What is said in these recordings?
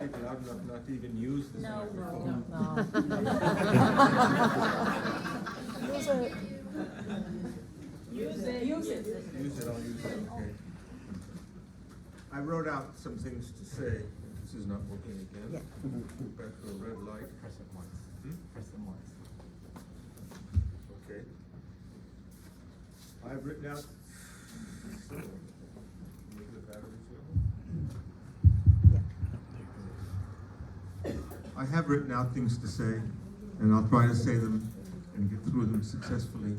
speak loud enough not to even use this microphone. Use it. Use it, I'll use it, okay. I wrote out some things to say. This is not working again. Yeah. Back to a red light. Press it once. Press it once. Okay. I've written out. Maybe the battery's low. I have written out things to say, and I'll try to say them and get through them successfully.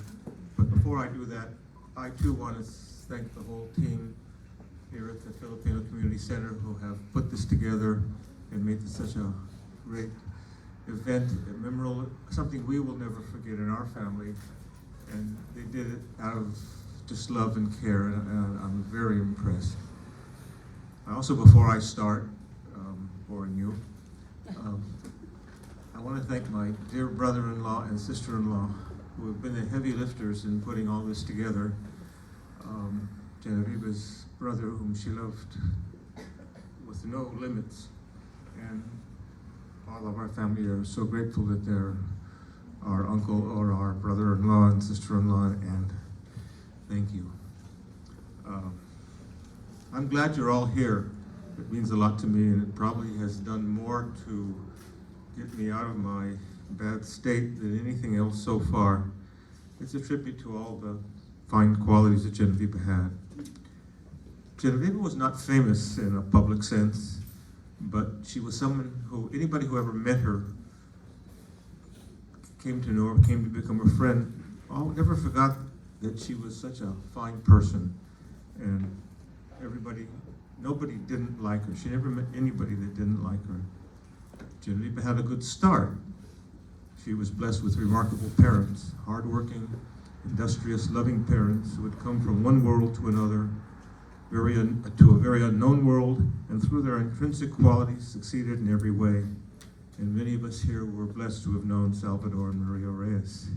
But before I do that, I too want to thank the whole team here at the Filipino Community Center who have put this together and made this such a great event, memorable, something we will never forget in our family. And they did it out of just love and care, and I'm very impressed. I also, before I start boring you, I want to thank my dear brother-in-law and sister-in-law who have been the heavy lifters in putting all this together. Genoveba's brother, whom she loved with no limits, and all of our family are so grateful that they're our uncle or our brother-in-law and sister-in-law, and thank you. I'm glad you're all here. It means a lot to me, and it probably has done more to get me out of my bad state than anything else so far. It's a tribute to all the fine qualities that Genoveba had. Genoveba was not famous in a public sense, but she was someone who, anybody who ever met her, came to know her, came to become a friend, never forgot that she was such a fine person. And nobody didn't like her. She never met anybody that didn't like her. Genoveba had a good start. She was blessed with remarkable parents, hardworking, industrious, loving parents who had come from one world to another, to a very unknown world, and through their intrinsic qualities succeeded in every way. And many of us here were blessed to have known Salvador and Maria Reyes.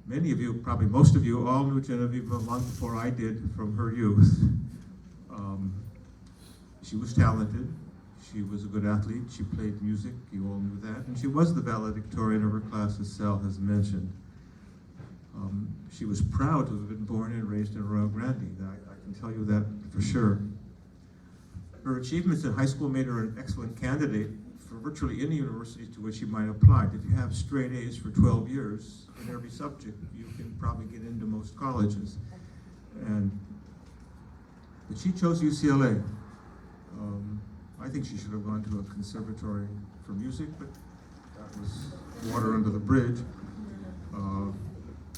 Many of you, probably most of you, all knew Genoveba long before I did from her youth. She was talented. She was a good athlete. She played music. You all knew that. And she was the valedictorian of her class, as Sal has mentioned. She was proud to have been born and raised in Arroyo Grande. I can tell you that for sure. Her achievements in high school made her an excellent candidate for virtually any university to which she might apply. If you have straight A's for 12 years in every subject, you can probably get into most colleges. But she chose UCLA. I think she should have gone to a conservatory for music, but that was water under the bridge.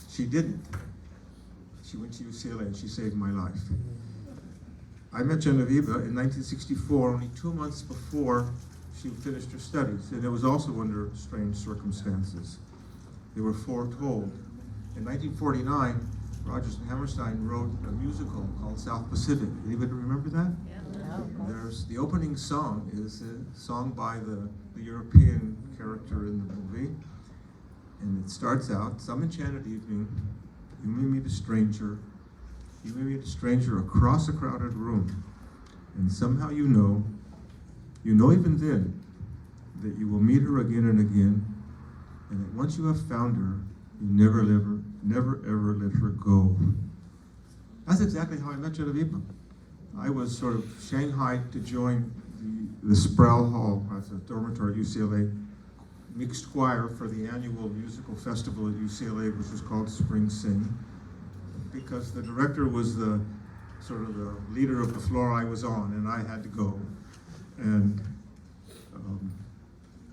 She didn't. She went to UCLA and she saved my life. I met Genoveba in 1964, only 2 months before she finished her studies, and it was also under strange circumstances. They were foretold. In 1949, Rodgers and Hammerstein wrote a musical called South Pacific. Anybody remember that? Yeah. There's the opening song is a song by the European character in the movie, and it starts out, "Some enchanted evening, you may meet a stranger. You may meet a stranger across a crowded room, and somehow you know even then, that you will meet her again and again, and that once you have found her, you never ever let her go." That's exactly how I met Genoveba. I was sort of shanghaied to join the Sproul Hall as a dormitory at UCLA mixed choir for the annual musical festival at UCLA, which was called Spring Sing, because the director was the leader of the floor I was on, and I had to go. And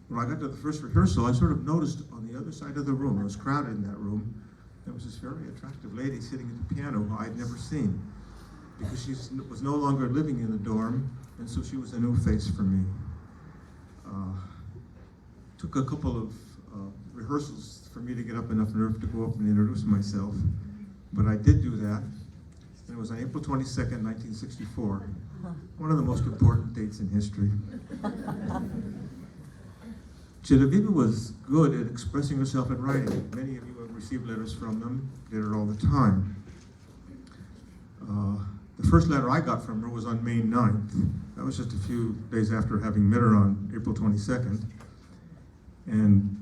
when I got to the first rehearsal, I sort of noticed on the other side of the room, it was crowded in that room, there was this very attractive lady sitting at the piano who I'd never seen, because she was no longer living in the dorm, and so she was a new face for me. Took a couple of rehearsals for me to get up enough nerve to go up and introduce myself, but I did do that, and it was on April 22nd, 1964, one of the most important dates in history. Genoveba was good at expressing herself in writing. Many of you have received letters from them, did it all the time. The first letter I got from her was on May 9th. That was just a few days after having met her on April 22nd. And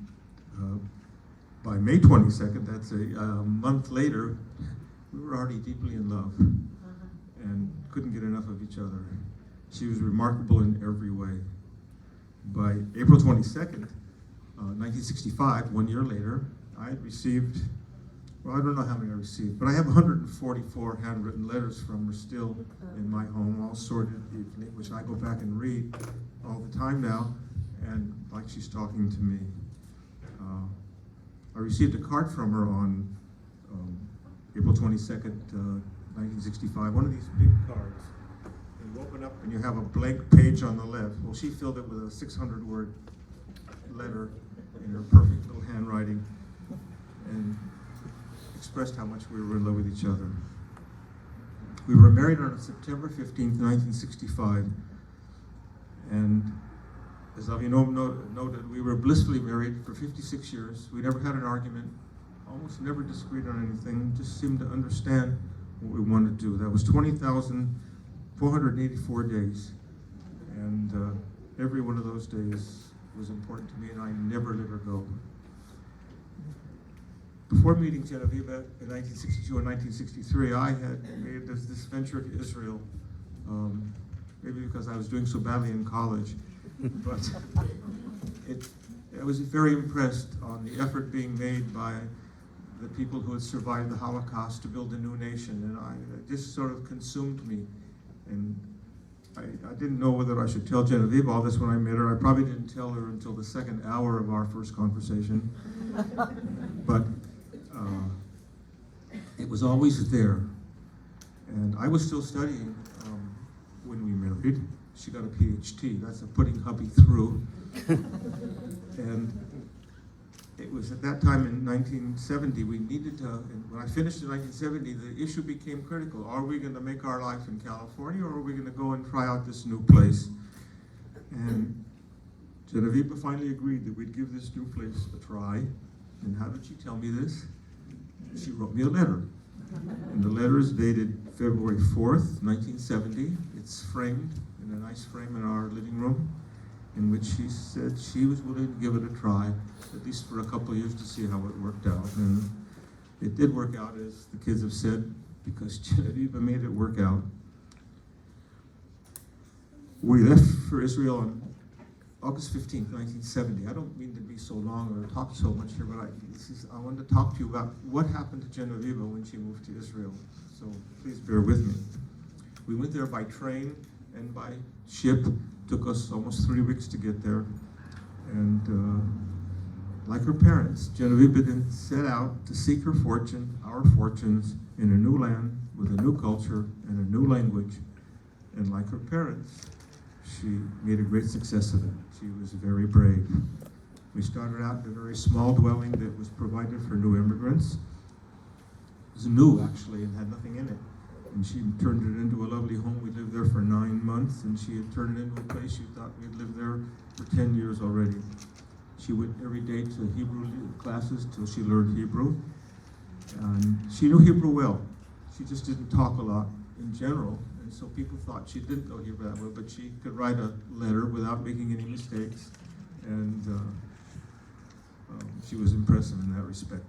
by May 22nd, that's a month later, we were already deeply in love and couldn't get enough of each other. She was remarkable in every way. By April 22nd, 1965, 1 year later, I had received, well, I don't know how many I received, but I have 144 handwritten letters from her still in my home, all sorted, which I go back and read all the time now, and like she's talking to me. I received a card from her on April 22nd, 1965, one of these big cards. And you open up and you have a blank page on the left. Well, she filled it with a 600-word letter in her perfect little handwriting and expressed how much we were in love with each other. We were married on September 15th, 1965, and as Villanueva noted, we were blissfully married for 56 years. We never had an argument, almost never disagreed on anything, just seemed to understand what we wanted to do. That was 20,484 days, and every one of those days was important to me, and I never let her go. Before meeting Genoveba in 1962 and 1963, I had made this venture to Israel, maybe because I was doing so badly in college, but I was very impressed on the effort being made by the people who had survived the Holocaust to build a new nation, and it just sort of consumed me. And I didn't know whether I should tell Genoveba all this when I met her. I probably didn't tell her until the second hour of our first conversation, but it was always there. And I was still studying when we married. She got a PhD, that's a putting hubby through. And it was at that time in 1970, we needed to, when I finished in 1970, the issue became critical. Are we going to make our life in California, or are we going to go and try out this new place? And Genoveba finally agreed that we'd give this new place a try. And how did she tell me this? She wrote me a letter. And the letter is dated February 4th, 1970. It's framed in a nice frame in our living room, in which she said she was willing to give it a try, at least for a couple of years, to see how it worked out. And it did work out, as the kids have said, because Genoveba made it work out. We left for Israel on August 15th, 1970. I don't mean to be so long or talk so much here, but I wanted to talk to you about what happened to Genoveba when she moved to Israel. So please bear with me. We went there by train and by ship. Took us almost 3 weeks to get there. And like her parents, Genoveba then set out to seek her fortune, our fortunes, in a new land with a new culture and a new language. And like her parents, she made a great success of it. She was very brave. We started out in a very small dwelling that was provided for new immigrants. It was new, actually, and had nothing in it. And she turned it into a lovely home. We lived there for 9 months, and she had turned it into a place she thought we'd lived there for 10 years already. She went every day to Hebrew classes till she learned Hebrew. And she knew Hebrew well. She just didn't talk a lot in general. And so people thought she didn't know Hebrew that well, but she could write a letter without making any mistakes. And she was impressive in that respect.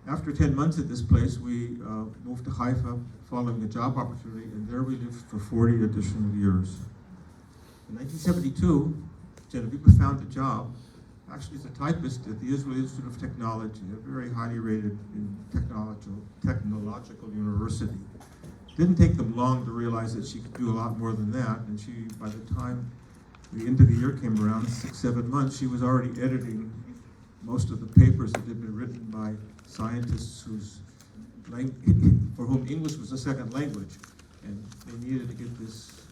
After 10 months at this place, we moved to Haifa following a job opportunity, and there we lived for 40 additional years. In 1972, Genoveba found a job, actually as a typist at the Israel Institute of Technology, a very highly rated technological university. It didn't take them long to realize that she could do a lot more than that, and she, by the time the end of the year came around, 6-7 months, she was already editing most of the papers that had been written by scientists for whom English was a second language, and they needed to get this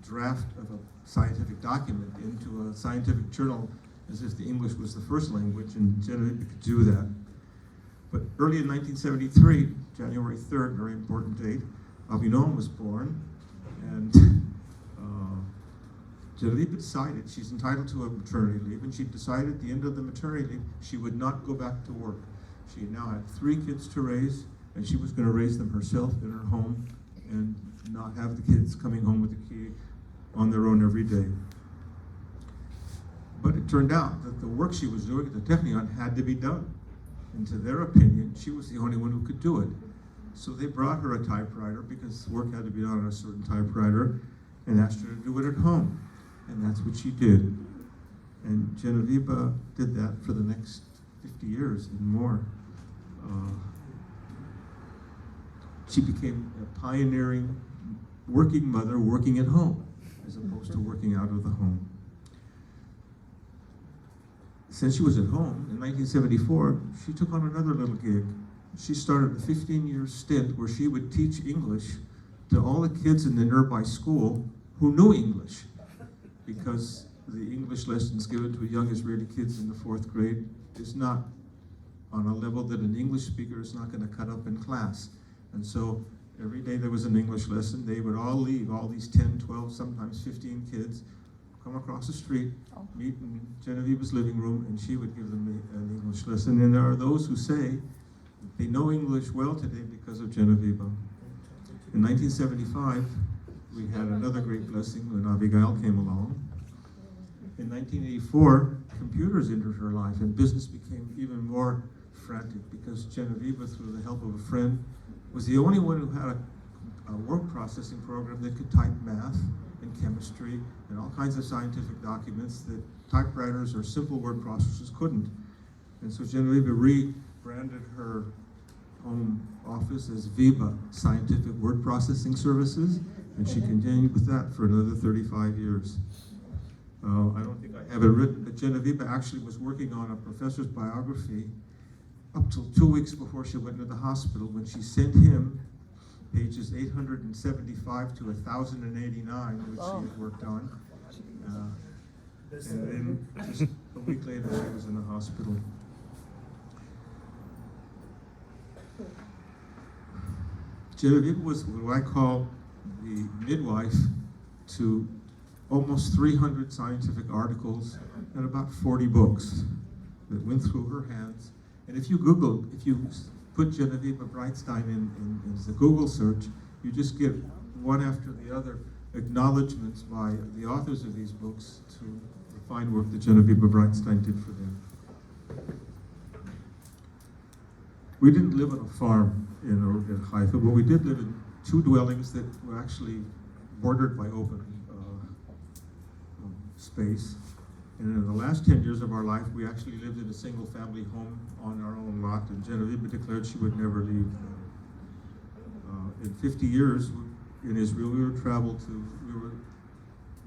draft of a scientific document into a scientific journal as if the English was the first language, and Genoveba could do that. But early in 1973, January 3rd, very important date, Avinon was born, and Genoveba decided she's entitled to a maternity leave, and she decided at the end of the maternity leave she would not go back to work. She now had 3 kids to raise, and she was going to raise them herself in her home and not have the kids coming home with the key on their own every day. But it turned out that the work she was doing at the Technion had to be done. And to their opinion, she was the only one who could do it. So they brought her a typewriter because work had to be done on a certain typewriter and asked her to do it at home. And that's what she did. And Genoveba did that for the next 50 years and more. She became a pioneering working mother working at home as opposed to working out of the home. Since she was at home, in 1974, she took on another little gig. She started a 15-year stint where she would teach English to all the kids in the nearby school who knew English, because the English lessons given to young Israeli kids in the 4th grade is not on a level that an English speaker is not going to cut up in class. And so every day there was an English lesson. They would all leave, all these 10, 12, sometimes 15 kids, come across the street, meet in Genoveba's living room, and she would give them an English lesson. And there are those who say that they know English well today because of Genoveba. In 1975, we had another great blessing when Abigail came along. In 1984, computers entered her life, and business became even more frantic because Genoveba, through the help of a friend, was the only one who had a word processing program that could type math and chemistry and all kinds of scientific documents that typewriters or simple word processors couldn't. And so Genoveba rebranded her home office as Viva Scientific Word Processing Services, and she continued with that for another 35 years. I don't think I have it written, but Genoveba actually was working on a professor's biography up till 2 weeks before she went into the hospital, when she sent him pages 875 to 1089, which she had worked on. And then just a week later, she was in the hospital. Genoveba was what I call the midwife to almost 300 scientific articles and about 40 books that went through her hands. And if you put Genoveba Breitstein in the Google search, you just get one after the other acknowledgments by the authors of these books to the fine work that Genoveba Breitstein did for them. We didn't live on a farm in Haifa, but we did live in 2 dwellings that were actually bordered by open space. And in the last 10 years of our life, we actually lived in a single-family home on our own lot, and Genoveba declared she would never leave. In 50 years in Israel, we were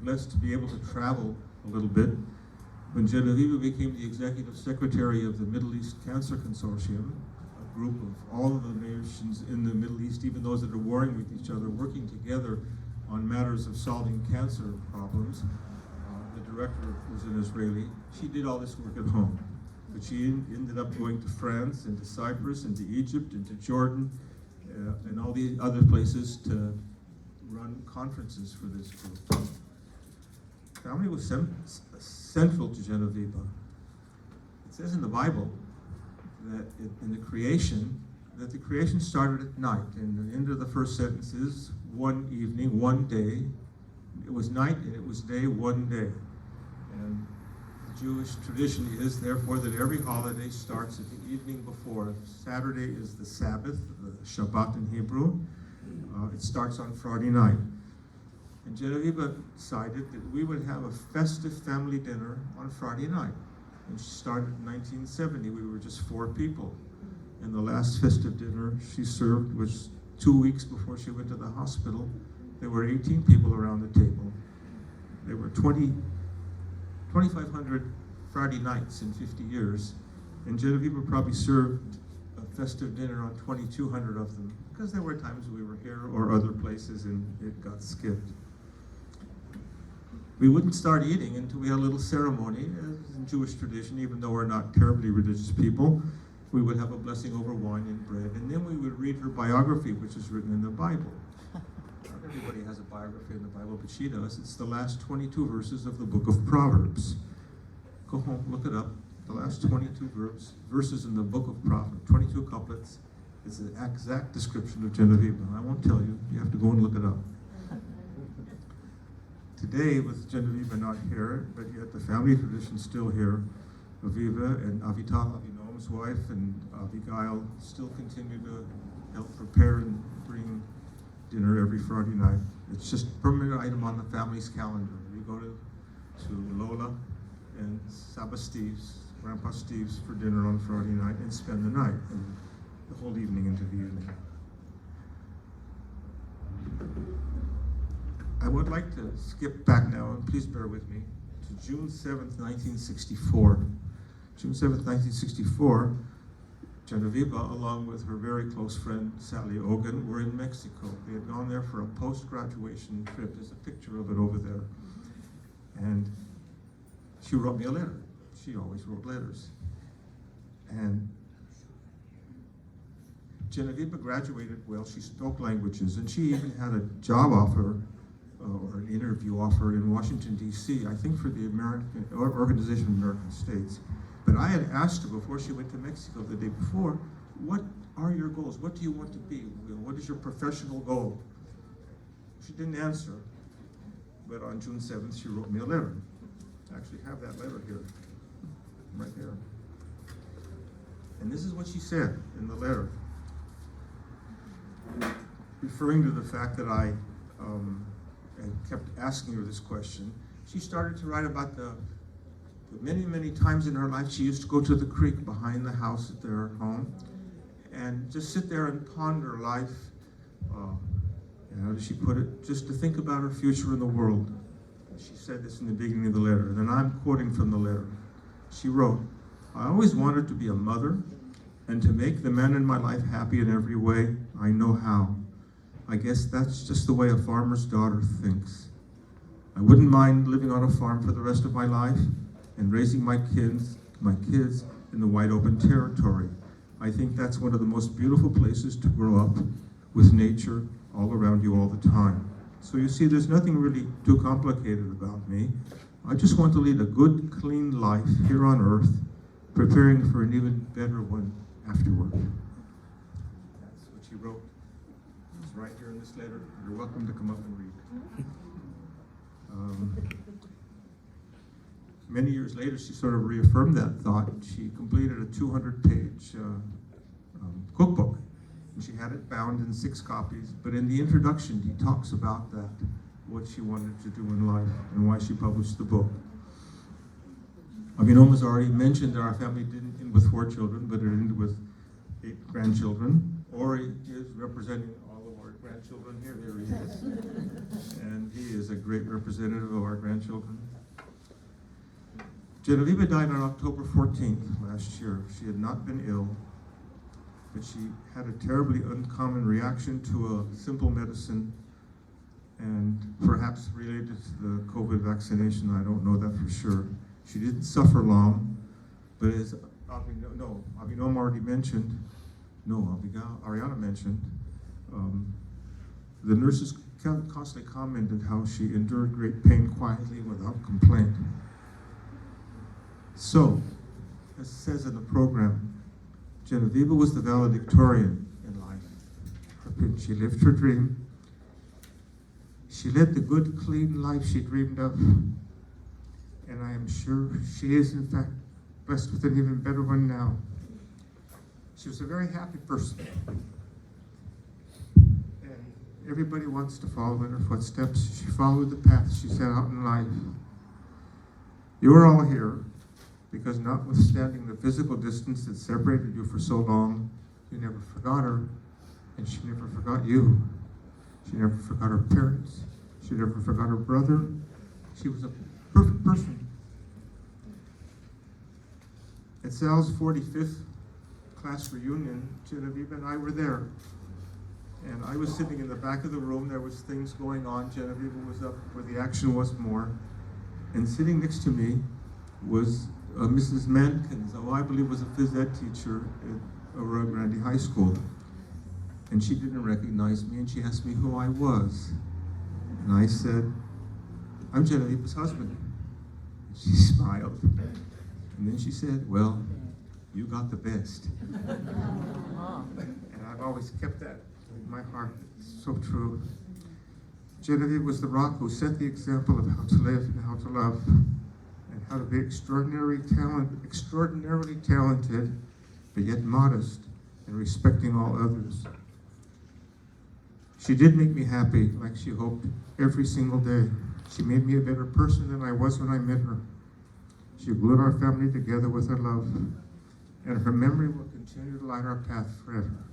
blessed to be able to travel a little bit. When Genoveba became the executive secretary of the Middle East Cancer Consortium, a group of all of the nations in the Middle East, even those that are warring with each other, working together on matters of solving cancer problems. The director was an Israeli. She did all this work at home, but she ended up going to France and to Cyprus and to Egypt and to Jordan and all the other places to run conferences for this group. Family was central to Genoveba. It says in the Bible that in the creation started at night, and the end of the first sentence is one evening, one day. It was night and it was day, one day. And the Jewish tradition is, therefore, that every holiday starts at the evening before. Saturday is the Sabbath, the Shabbat in Hebrew. It starts on Friday night. And Genoveba decided that we would have a festive family dinner on Friday night. And she started in 1970. We were just 4 people. And the last festive dinner she served was 2 weeks before she went to the hospital. There were 18 people around the table. There were 2,500 Friday nights in 50 years, and Genoveba probably served a festive dinner on 2,200 of them, because there were times we were here or other places and it got skipped. We wouldn't start eating until we had a little ceremony, as in Jewish tradition, even though we're not terribly religious people. We would have a blessing over wine and bread, and then we would read her biography, which is written in the Bible. Not everybody has a biography in the Bible, but she does. It's the last 22 verses of the book of Proverbs. Go home, look it up. The last 22 verses in the book of Proverbs, 22 couplets, It's an exact description of Genoveba. I won't tell you. You have to go and look it up. Today, with Genoveba not here, but yet the family tradition still here, Aviva and Avital, Avinom's wife, and Abigail still continue to help prepare and bring dinner every Friday night. It's just a permanent item on the family's calendar. We go to Lola and Saba Steve's, Grandpa Steve's, for dinner on Friday night and spend the night and the whole evening into the evening. I would like to skip back now, and please bear with me, to June 7th, 1964. June 7th, 1964, Genoveba, along with her very close friend Sally Ogan, were in Mexico. They had gone there for a post-graduation trip. There's a picture of it over there. And she wrote me a letter. She always wrote letters. And Genoveba graduated well. She spoke languages, and she even had a job offer or an interview offer in Washington, D.C., I think for the American Organization of American States. But I had asked her before she went to Mexico the day before, what are your goals? What do you want to be? What is your professional goal? She didn't answer, but on June 7th, she wrote me a letter. I actually have that letter here, right there. And this is what she said in the letter, referring to the fact that I kept asking her this question. She started to write about the many, many times in her life she used to go to the creek behind the house at their home and just sit there and ponder life, how does she put it, just to think about her future in the world. She said this in the beginning of the letter, and I'm quoting from the letter. She wrote, "I always wanted to be a mother and to make the men in my life happy in every way I know how. I guess that's just the way a farmer's daughter thinks. I wouldn't mind living on a farm for the rest of my life and raising my kids in the wide open territory. I think that's one of the most beautiful places to grow up, with nature all around you all the time. So you see, there's nothing really too complicated about me. I just want to lead a good, clean life here on earth, preparing for an even better one afterward." That's what she wrote. It's right here in this letter. You're welcome to come up and read. Many years later, she sort of reaffirmed that thought. She completed a 200-page cookbook, and she had it bound in 6 copies. But in the introduction, he talks about that, what she wanted to do in life, and why she published the book. Avinoma's already mentioned that our family didn't end with 4 children, but it ended with 8 grandchildren. Ori is representing all of our grandchildren here. There he is. And he is a great representative of our grandchildren. Genoveba died on October 14th last year. She had not been ill, but she had a terribly uncommon reaction to a simple medicine, and perhaps related to the COVID vaccination. I don't know that for sure. She didn't suffer long, but as Avinoma already mentioned, Ariana mentioned, the nurses constantly commented how she endured great pain quietly without complaint. So, as it says in the program, Genoveba was the valedictorian in life. She lived her dream. She led the good, clean life she dreamed of. And I am sure she is, in fact, blessed with an even better one now. She was a very happy person. And everybody wants to follow in her footsteps. She followed the path she set out in life. You are all here because, notwithstanding the physical distance that separated you for so long, you never forgot her, and she never forgot you. She never forgot her parents. She never forgot her brother. She was a perfect person. At Sal's 45th class reunion, Genoveba and I were there. And I was sitting in the back of the room. There was things going on. Genoveba was up where the action was more. And sitting next to me was Mrs. Mankins, who I believe was a phys ed teacher at Aurora Grande High School. And she didn't recognize me, and she asked me who I was. And I said, "I'm Genoveba's husband." She smiled. And then she said, "Well, you got the best." And I've always kept that in my heart. It's so true. Genoveva was the rock who set the example of how to live and how to love, and how to be extraordinarily talented, but yet modest and respecting all others. She did make me happy, like she hoped, every single day. She made me a better person than I was when I met her. She glued our family together with her love, and her memory will continue to light our path forever.